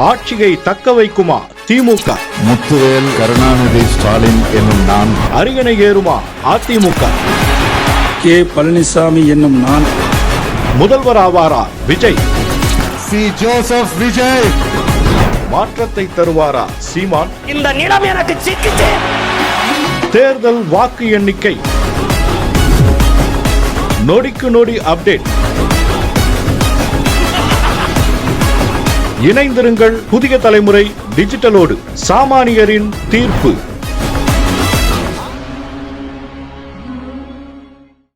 ஆட்சியை தக்க வைக்குமா திமுக? முத்துவேல் கருணாநிதி ஸ்டாலின் என்னும் நான். அரியணை ஏறுமா அதிமுக? கே பழனிசாமி என்னும் நான். முதல்வராவாரா விஜய்? C Joseph Vijay. மாற்றத்தை தருவாரா சீமான்? இந்த நிலம் எனக்கு சிக்கிச்சு. தேர்தல் வாக்கு எண்ணிக்கை நொடிக்கு நொடி அப்டேட். இணைந்திருங்கள் புதிய தலைமுறை டிஜிட்டலோடு. சாமானியரின் தீர்ப்பு.